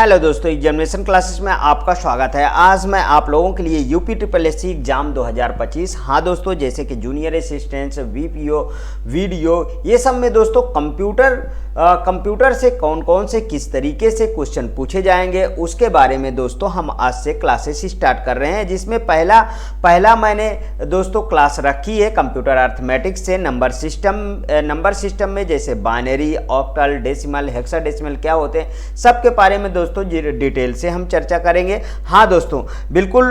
Hello दोस्तों, examination classes में आपका स्वागत है। आज मैं आप लोगों के लिए UP triple S C exam 2025। हाँ दोस्तों, जैसे कि जूनियर असिस्टेंट्स, वीपीओ, वीडियो, ये सब में दोस्तों कंप्यूटर से कौन कौन से किस तरीके से क्वेश्चन पूछे जाएंगे उसके बारे में दोस्तों हम आज से क्लासेस स्टार्ट कर रहे हैं। जिसमें पहला मैंने दोस्तों क्लास रखी है कंप्यूटर अर्थमेटिक्स से नंबर सिस्टम में, जैसे बाइनरी, ऑक्टल, डेसिमल, हेक्साडेसिमल क्या होते हैं सबके बारे में दोस्तों डिटेल से हम चर्चा करेंगे। हाँ दोस्तों, बिल्कुल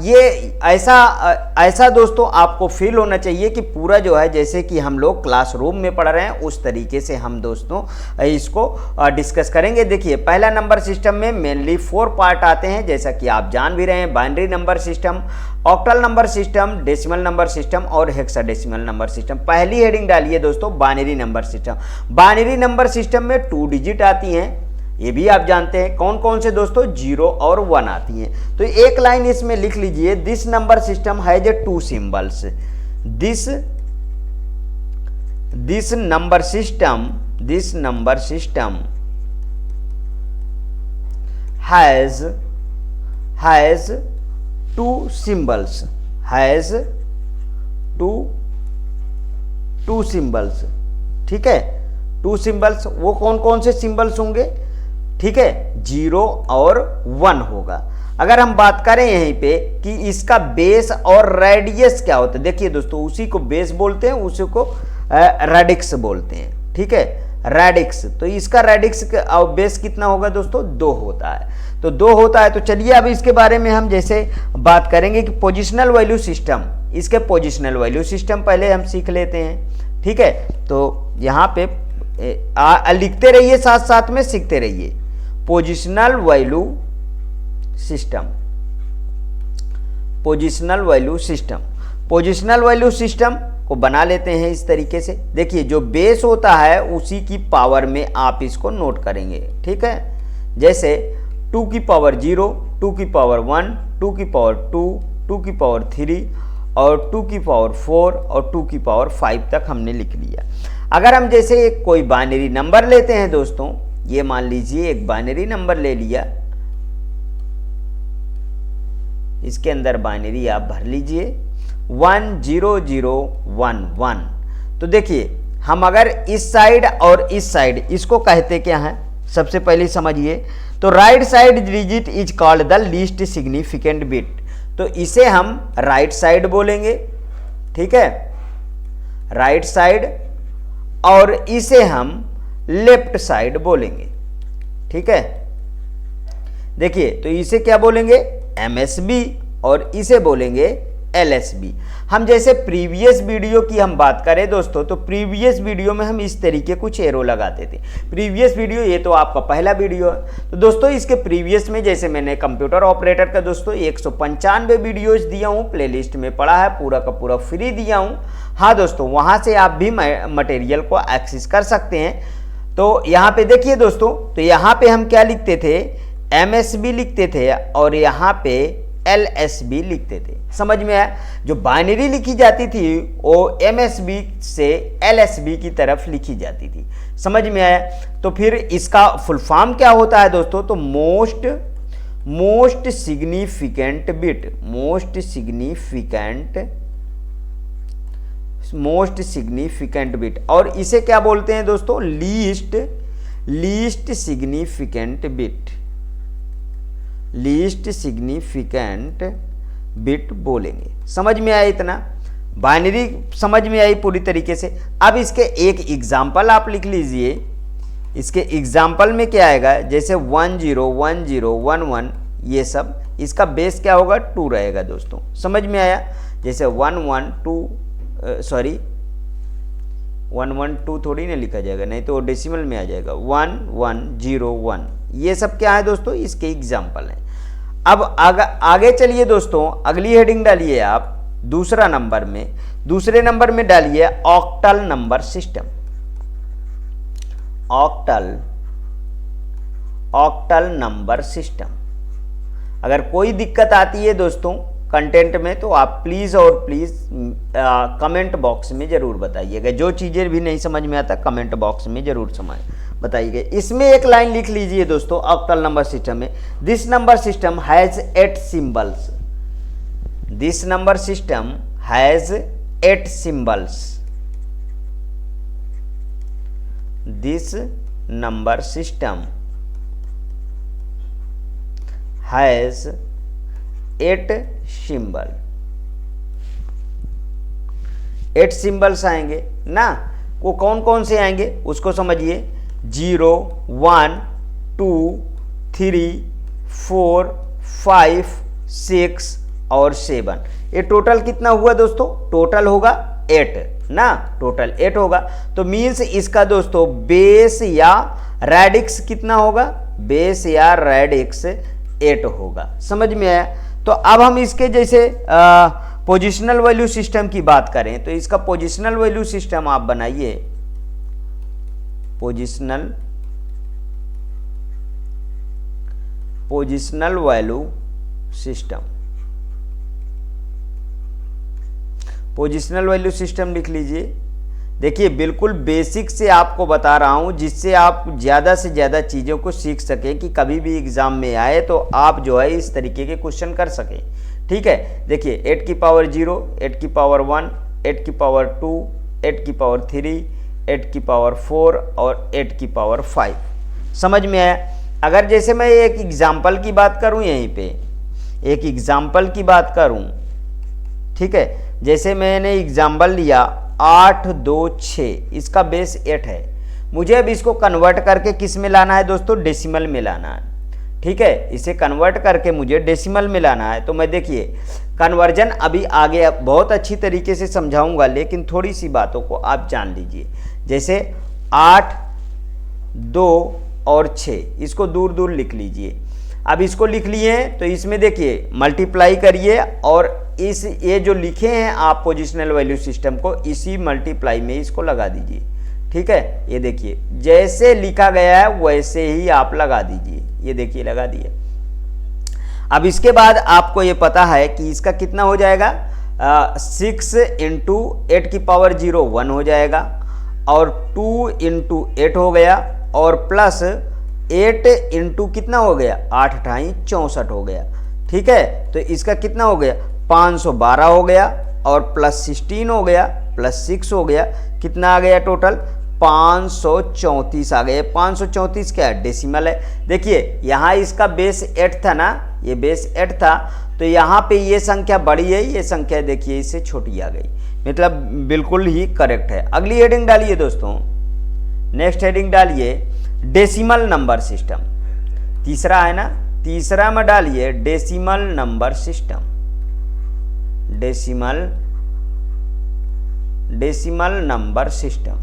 ये ऐसा दोस्तों आपको फील होना चाहिए कि पूरा जो है जैसे कि हम लोग क्लासरूम में पढ़ रहे हैं उस तरीके से हम दोस्तों इसको डिस्कस करेंगे। देखिए, पहला नंबर सिस्टम में मेनली 4 पार्ट आते हैं, जैसा कि आप जान भी रहे हैं। Binary number system, octal number system, decimal number system और हेक्साडेसिमल नंबर सिस्टम। पहली हेडिंग डालिए दोस्तों binary number system. Binary number system में 2 डिजिट आती हैं, ये भी आप जानते हैं। कौन कौन से दोस्तों? 0 और 1 आती हैं। तो एक लाइन इसमें लिख लीजिए, this number system has 2 symbols. This number system has 2 symbols, two symbols। ठीक है, 2 सिंबल्स। वो कौन कौन से सिंबल्स होंगे? ठीक है, 0 और 1 होगा। अगर हम बात करें यहीं पे कि इसका बेस और रेडियस क्या होता है, देखिए दोस्तों, उसी को बेस बोलते हैं, उसी को रेडिक्स बोलते हैं। ठीक है, रेडिक्स। तो इसका रेडिक्स और बेस कितना होगा दोस्तों? 2 होता है। तो 2 होता है। तो चलिए अब इसके बारे में हम जैसे बात करेंगे कि पोजिशनल वैल्यू सिस्टम, इसके पोजिशनल वैल्यू सिस्टम पहले हम सीख लेते हैं। ठीक है, तो यहाँ पे लिखते रहिए, साथ साथ में सीखते रहिए। पोजिशनल वैल्यू सिस्टम को बना लेते हैं इस तरीके से। देखिए, जो बेस होता है उसी की पावर में आप इसको नोट करेंगे। ठीक है, जैसे 2 की पावर 0, 2 की पावर 1, 2 की पावर 2, 2 की पावर 3 और 2 की पावर 4 और 2 की पावर 5 तक हमने लिख लिया। अगर हम जैसे कोई बाइनरी नंबर लेते हैं दोस्तों, ये मान लीजिए एक बाइनरी नंबर ले लिया, इसके अंदर बाइनरी आप भर लीजिए 10011। तो देखिए, हम अगर इस साइड और इस साइड, इसको कहते क्या है सबसे पहले समझिए। तो right side digit is called the least significant bit. तो इसे हम राइट साइड बोलेंगे। ठीक है, राइट साइड, और इसे हम लेफ्ट साइड बोलेंगे। ठीक है, देखिए, तो इसे क्या बोलेंगे? MSB, और इसे बोलेंगे LSB। हम जैसे प्रीवियस वीडियो की हम बात करें दोस्तों, तो प्रीवियस वीडियो में हम इस तरीके कुछ एरो लगाते थे। प्रीवियस वीडियो, ये तो आपका पहला वीडियो है। तो दोस्तों इसके प्रीवियस में जैसे मैंने कंप्यूटर ऑपरेटर का दोस्तों 195 वीडियोज दिया हूँ, प्लेलिस्ट में पड़ा है, पूरा का पूरा फ्री दिया हूँ। हाँ दोस्तों, वहाँ से आप भी मटेरियल को एक्सेस कर सकते हैं। तो यहाँ पे देखिए दोस्तों, तो यहाँ पे हम क्या लिखते थे? MSB लिखते थे, और यहाँ पे LSB लिखते थे। समझ में आया? जो बाइनरी लिखी जाती थी वो MSB से LSB की तरफ लिखी जाती थी। समझ में आया? तो फिर इसका फुल फॉर्म क्या होता है दोस्तों? तो मोस्ट सिग्निफिकेंट बिट, और इसे क्या बोलते हैं दोस्तों? लीस्ट सिग्निफिकेंट बिट बोलेंगे। समझ में आया? इतना बाइनरी समझ में आई पूरी तरीके से। अब इसके एक एग्जाम्पल आप लिख लीजिए। इसके एग्जाम्पल में क्या आएगा? जैसे 10 10 11, ये सब इसका बेस क्या होगा? 2 रहेगा दोस्तों। समझ में आया? जैसे 112 थोड़ी ना लिखा जाएगा, नहीं तो डेसिमल में आ जाएगा। 1101, ये सब क्या है दोस्तों? इसके एग्जाम्पल हैं। अब आगे चलिए दोस्तों, अगली हेडिंग डालिए आप दूसरे नंबर में डालिए octal number system. Octal number system. अगर कोई दिक्कत आती है दोस्तों कंटेंट में, तो आप प्लीज़ कमेंट बॉक्स में ज़रूर बताइएगा। जो चीज़ें भी नहीं समझ में आता कमेंट बॉक्स में ज़रूर बताइए। इसमें एक लाइन लिख लीजिए दोस्तों ऑक्टल नंबर सिस्टम में, this number system has 8 symbols, this number system has 8 symbols, this number system has 8 symbol, 8 symbols आएंगे ना। वो कौन कौन से आएंगे उसको समझिए, 0 1 2 3 4 5 6 और 7। ये टोटल कितना हुआ दोस्तों, टोटल होगा 8 ना, टोटल 8 होगा। तो मीन्स इसका दोस्तों बेस या रेडिक्स कितना होगा, बेस या रेडिक्स 8 होगा। समझ में आया। तो अब हम इसके जैसे पोजिशनल वैल्यू सिस्टम की बात करें तो इसका पोजिशनल वैल्यू सिस्टम आप बनाइए, positional value system, positional value system लिख लीजिए। देखिए बिल्कुल बेसिक से आपको बता रहा हूं जिससे आप ज़्यादा से ज़्यादा चीज़ों को सीख सकें कि कभी भी एग्जाम में आए तो आप जो है इस तरीके के क्वेश्चन कर सकें। ठीक है, देखिए 8 की पावर 0, 8 की पावर 1, 8 की पावर 2, 8 की पावर 3, 8 की पावर 4 और 8 की पावर 5। समझ में आया। अगर जैसे मैं एक एग्जाम्पल की बात करूं, यहीं पे एक एग्जाम्पल की बात करूं, ठीक है, जैसे मैंने एग्जाम्पल लिया 8 2 6, इसका बेस 8 है। मुझे अब इसको कन्वर्ट करके किस में लाना है दोस्तों, डेसिमल में लाना है। ठीक है, इसे कन्वर्ट करके मुझे डेसिमल में लाना है। तो मैं देखिए कन्वर्जन अभी आगे बहुत अच्छी तरीके से समझाऊंगा, लेकिन थोड़ी सी बातों को आप जान लीजिए। जैसे 8 2 और 6, इसको दूर दूर लिख लीजिए। अब इसको लिख लिए तो इसमें देखिए मल्टीप्लाई करिए और इस ये जो लिखे हैं आप पोजिशनल वैल्यू सिस्टम को, इसी मल्टीप्लाई में इसको लगा दीजिए। ठीक है, ये देखिए जैसे लिखा गया है वैसे ही आप लगा दीजिए। ये देखिए लगा दिए। अब इसके बाद आपको ये पता है कि इसका कितना हो जाएगा, 6 इंटू 8 की पावर 0 1 हो जाएगा, और 2 इंटू 8 हो गया, और प्लस 8 इंटू कितना हो गया, 8 × 64 हो गया। ठीक है, तो इसका कितना हो गया, 512 हो गया, और प्लस 16 हो गया, प्लस 6 हो गया, कितना आ गया टोटल, 534 आ गए। 534 क्या है, डेसिमल है। देखिए यहाँ इसका बेस 8 था ना, ये बेस 8 था, तो यहाँ पे ये संख्या बड़ी है, ये संख्या देखिए इससे छोटी आ गई, मतलब बिल्कुल ही करेक्ट है। अगली हेडिंग डालिए दोस्तों, नेक्स्ट हेडिंग डालिए डेसिमल नंबर सिस्टम। तीसरा है ना, तीसरा में डालिए decimal number system, decimal number system.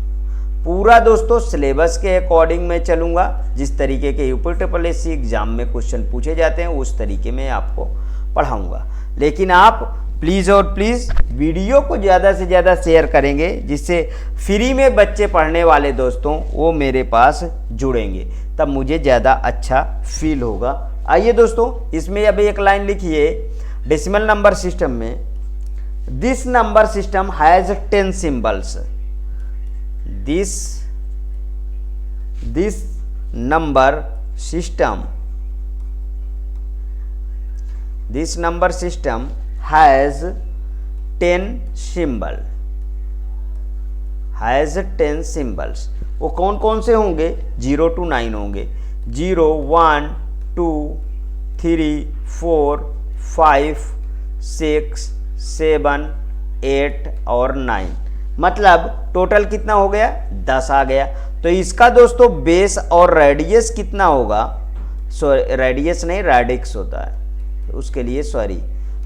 पूरा दोस्तों सिलेबस के अकॉर्डिंग मैं चलूंगा, जिस तरीके के यूपीएससी एग्जाम में क्वेश्चन पूछे जाते हैं उस तरीके में आपको पढ़ाऊंगा। लेकिन आप प्लीज़ और प्लीज़ वीडियो को ज़्यादा से ज़्यादा शेयर करेंगे, जिससे फ्री में बच्चे पढ़ने वाले दोस्तों वो मेरे पास जुड़ेंगे, तब मुझे ज़्यादा अच्छा फील होगा। आइए दोस्तों इसमें अभी एक लाइन लिखिए डेसिमल नंबर सिस्टम में, this number system has 10 symbols, this number system has 10 symbols। वो कौन कौन से होंगे, 0 to 9 होंगे, 0 1 2 3 4 5 6 7 8 और 9, मतलब टोटल कितना हो गया, 10 आ गया। तो इसका दोस्तों बेस और रेडियस कितना होगा, रेडियस नहीं रेडिक्स होता है उसके लिए, सॉरी।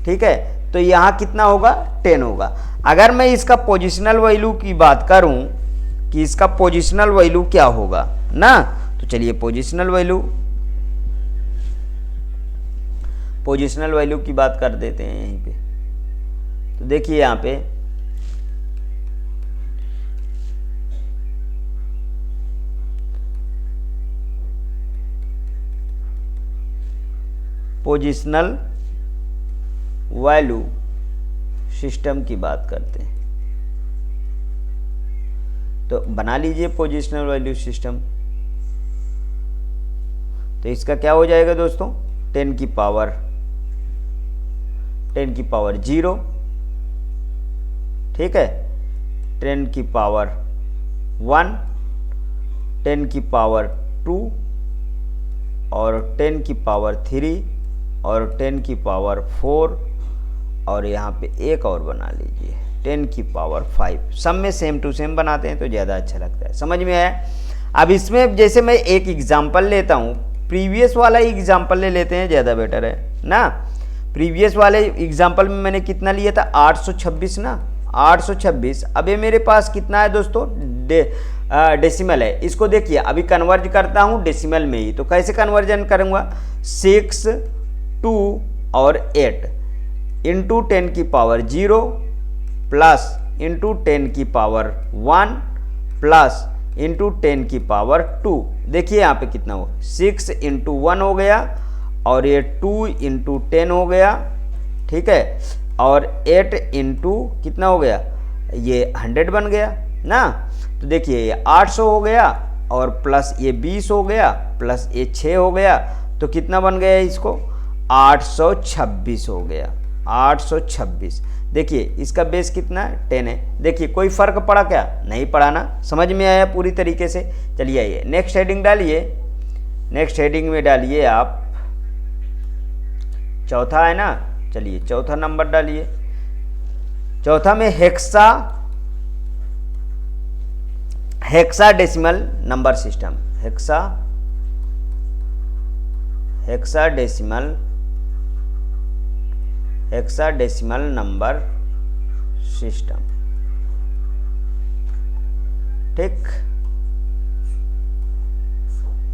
ठीक है, तो यहाँ कितना होगा, 10 होगा। अगर मैं इसका पोजिशनल वैल्यू की बात करूं कि इसका पोजिशनल वैल्यू क्या होगा ना, तो चलिए पोजिशनल वैल्यू की बात कर देते हैं यहीं पे। तो देखिए यहाँ पे पोजिशनल वैल्यू सिस्टम की बात करते हैं, तो बना लीजिए पोजिशनल वैल्यू सिस्टम। तो इसका क्या हो जाएगा दोस्तों, 10 की पावर 0, ठीक है, 10 की पावर 1, 10 की पावर 2 और 10 की पावर 3 और 10 की पावर 4 और यहाँ पे एक और बना लीजिए 10 की पावर 5। सब में सेम टू सेम बनाते हैं तो ज़्यादा अच्छा लगता है। समझ में आया? अब इसमें जैसे मैं एक एग्जांपल लेता हूँ, प्रीवियस वाला एग्जांपल ले लेते हैं, ज़्यादा बेटर है ना। प्रीवियस वाले एग्जांपल में मैंने कितना लिया था, 826 ना, 826। अब ये मेरे पास कितना है दोस्तों, डेसिमल है। इसको देखिए अभी कन्वर्ज करता हूँ डेसिमल में ही, तो कैसे कन्वर्जन करूँगा, 6, 2 और 8 इंटू 10 की पावर 0 प्लस इंटू 10 की पावर 1 प्लस इंटू 10 की पावर 2। देखिए यहाँ पे कितना हो, 6 इंटू 1 हो गया और ये 2 इंटू 10 हो गया, ठीक है, और 8 इंटू कितना हो गया, ये 100 बन गया ना। तो देखिए ये 800 हो गया और प्लस ये 20 हो गया प्लस ये 6 हो गया, तो कितना बन गया इसको, 826 हो गया, 826। देखिए इसका बेस कितना है, 10 है। देखिए कोई फर्क पड़ा क्या, नहीं पड़ा ना। समझ में आया पूरी तरीके से। चलिए आइए नेक्स्ट हेडिंग डालिए। नेक्स्ट हेडिंग में डालिए आप, चौथा है ना, चलिए चौथा नंबर डालिए। चौथा में hexadecimal number system, hexadecimal number system, ठीक।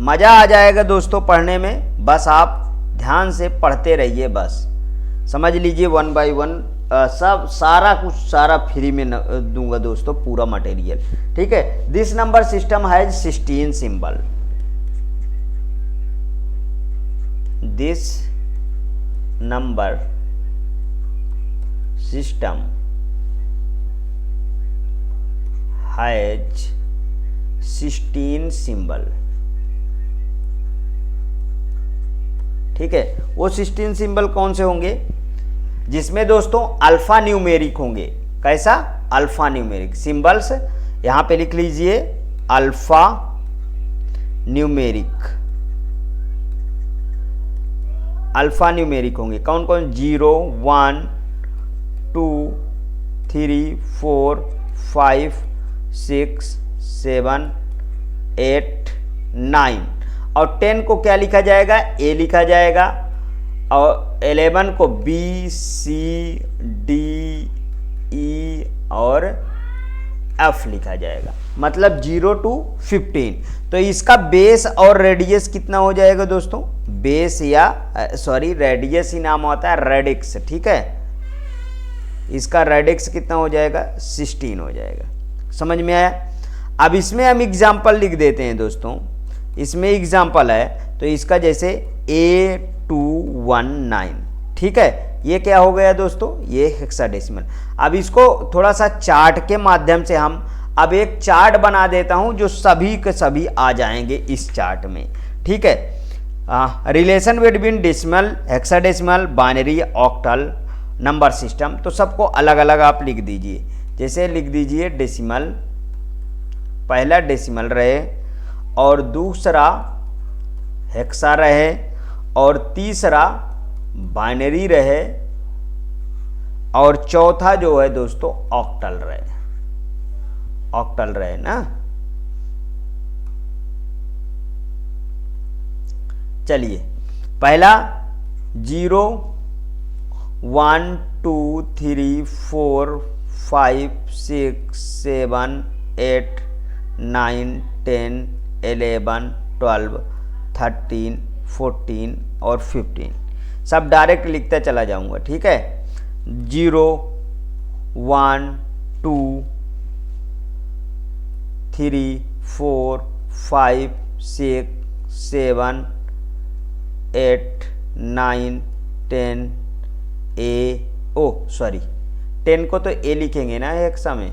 मजा आ जाएगा दोस्तों पढ़ने में, बस आप ध्यान से पढ़ते रहिए, बस समझ लीजिए 1 बाय 1 सब सारा कुछ सारा फ्री में दूंगा दोस्तों, पूरा मटेरियल, ठीक है। This number system has 16 symbol. This number system has 16 symbol, ठीक है। वो 16 सिंबल कौन से होंगे, जिसमें दोस्तों अल्फा न्यूमेरिक होंगे। कैसा, अल्फा न्यूमेरिक सिंबल्स, यहां पे लिख लीजिए अल्फा न्यूमेरिक, अल्फा न्यूमेरिक होंगे। कौन कौन, 0, 1, 2, 3, 4, 5, 6, 7, 8, 9 और 10 को क्या लिखा जाएगा, ए लिखा जाएगा और 11 को B, C, D, E और F लिखा जाएगा, मतलब 0 to 15। तो इसका बेस और रेडियस कितना हो जाएगा दोस्तों, बेस या सॉरी रेडियस ही नाम होता है, रेडिक्स, ठीक है। इसका रेडिक्स कितना हो जाएगा, 16 हो जाएगा। समझ में आया? अब इसमें हम एग्जाम्पल लिख देते हैं दोस्तों। इसमें एग्जाम्पल है तो इसका जैसे A219, ठीक है। ये क्या हो गया दोस्तों, ये हेक्साडेसिमल। अब इसको थोड़ा सा चार्ट के माध्यम से हम अब एक चार्ट बना देता हूं जो सभी के सभी आ जाएंगे इस चार्ट में, ठीक है। Relation between decimal, hexadecimal, binary, octal number system, तो सबको अलग अलग आप लिख दीजिए। जैसे लिख दीजिए डेसिमल, पहला डेसिमल रहे और दूसरा हेक्सा रहे और तीसरा बाइनरी रहे और चौथा जो है दोस्तों ऑक्टल रहे ना। चलिए पहला 0, 1, 2, 3, 4, 5, 6, 7, 8, 9, 10, 11, 12, 13, 14 और 15 सब डायरेक्ट लिखता चला जाऊंगा, ठीक है। 0, 1, 2, 3, 4, 5, 6, 7, 8, 9, 10 10 को तो ए लिखेंगे ना हेक्सा में,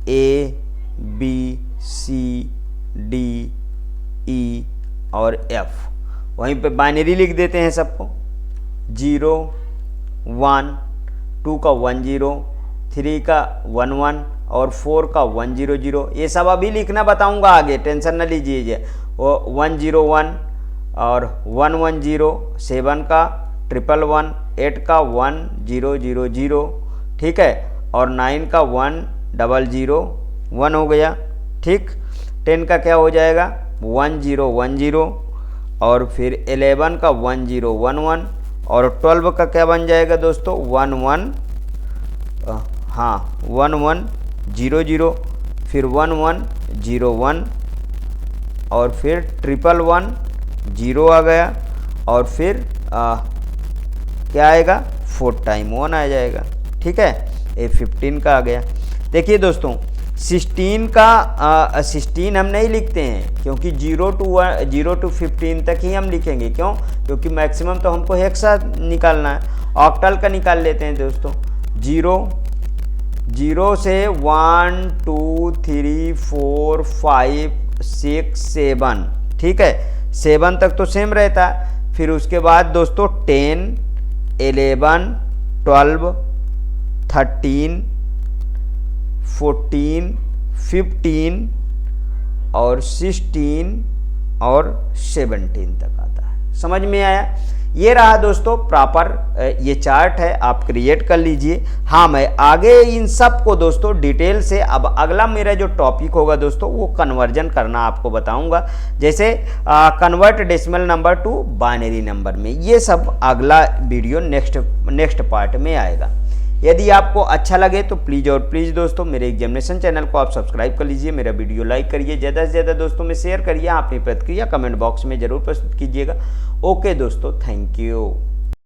A, B, C, D, ई और एफ। वहीं पे बाइनरी लिख देते हैं सबको, 0 1, 2 का 1 0, 3 का 1 1 और 4 का 1 0 0। ये सब अभी लिखना बताऊंगा आगे, टेंशन ना लीजिए। वो 1 0 1 और 1 1 0, 7 का 1 1 1, 8 का 1 0 0 0, ठीक है, और 9 का 1 0 0 1 हो गया, ठीक। 10 का क्या हो जाएगा, 1 0 1 0, और फिर 11 का 1 0 1 1, और 12 का क्या बन जाएगा दोस्तों, 1 1 1 1 0 0, फिर 1 1 0 1, और फिर 1 1 0 आ गया, और फिर क्या आएगा, 4 टाइम 1 आ जाएगा, ठीक है। ये 15 का आ गया। देखिए दोस्तों 16 का 16 हम नहीं लिखते हैं, क्योंकि 0 to 15 तक ही हम लिखेंगे। क्यों? क्योंकि मैक्सिमम तो हमको हेक्सा निकालना है। ऑक्टल का निकाल लेते हैं दोस्तों, 0 से 1 2 3 4 5 6 7, ठीक है, 7 तक तो सेम रहता है। फिर उसके बाद दोस्तों 10 11 12 13 14 15 और 16 और 17 तक आता है। समझ में आया? ये रहा दोस्तों प्रॉपर ये चार्ट है, आप क्रिएट कर लीजिए। हाँ, मैं आगे इन सब को दोस्तों डिटेल से, अब अगला मेरा जो टॉपिक होगा दोस्तों वो कन्वर्जन करना आपको बताऊंगा, जैसे convert decimal number two binary number में। ये सब अगला वीडियो नेक्स्ट पार्ट में आएगा। यदि आपको अच्छा लगे तो प्लीज़ और प्लीज़ दोस्तों मेरे एग्जामिनेशन चैनल को आप सब्सक्राइब कर लीजिए, मेरा वीडियो लाइक करिए, ज़्यादा से ज़्यादा दोस्तों में शेयर करिए, अपनी प्रतिक्रिया कमेंट बॉक्स में ज़रूर प्रस्तुत कीजिएगा। ओके दोस्तों, थैंक यू।